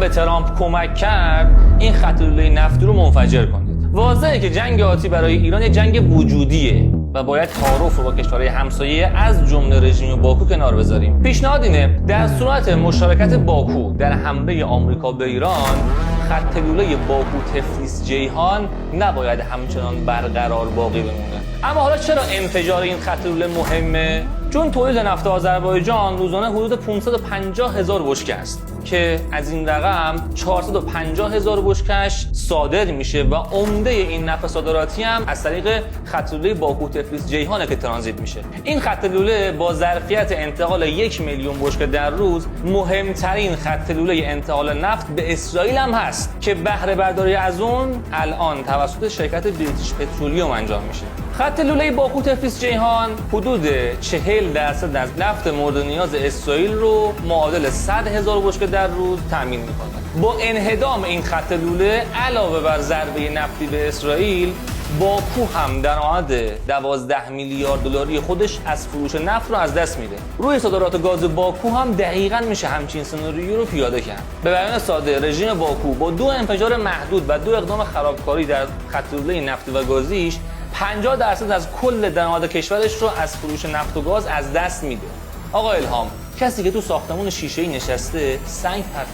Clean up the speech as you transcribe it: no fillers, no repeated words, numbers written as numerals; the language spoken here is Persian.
به ترامپ کمک کرد این خط لوله نفتی رو منفجر کنید. واضحه که جنگ آتی برای ایران یک جنگ وجودیه و باید تعارف رو با کشورهای همسایه از جمله رژیم باکو کنار بذاریم. پیشنهاد اینه در صورت مشارکت باکو در حمله آمریکا به ایران، خط لوله باکو تفلیس جیهان نباید همچنان برقرار باقی بمونه. اما حالا چرا انفجار این خط لوله مهمه؟ چون تولید نفت آذربایجان روزانه حدود 550,000 بشکه است که از این رقم 450,000 بشکش صادر میشه و عمده این نفت صادراتی هم از طریق خط لوله باکو تفلیس جیهانه که ترانزیت میشه. این خط لوله با ظرفیت انتقال 1,000,000 بشکه در روز مهمترین خط لوله انتقال نفت به اسرائیل هم هست که بهره برداری از اون الان توسط شرکت بریتیش پترولیوم انجام میشه. خط لوله باکو تفلیس جیهان حدود 40% از نفت مورد نیاز اسرائیل رو معادل 100,000 بشکه در روز تامین میکنه. با انهدام این خط لوله علاوه بر ضربه نفتی به اسرائیل، باکو هم درآمد 12 میلیارد دلاری خودش از فروش نفت رو از دست میده. روی صادرات گاز باکو هم دقیقاً میشه همچین سناریویی رو پیاده کرد. به بیان ساده، رژیم باکو با 2 انفجار محدود و 2 اقدام خرابکاری در خط لوله نفتی و گازیش 50% از کل درآمد کشورش رو از فروش نفت و گاز از دست میده. آقا الهام، کسی که تو ساختمون شیشه‌ای نشسته سنگ پرت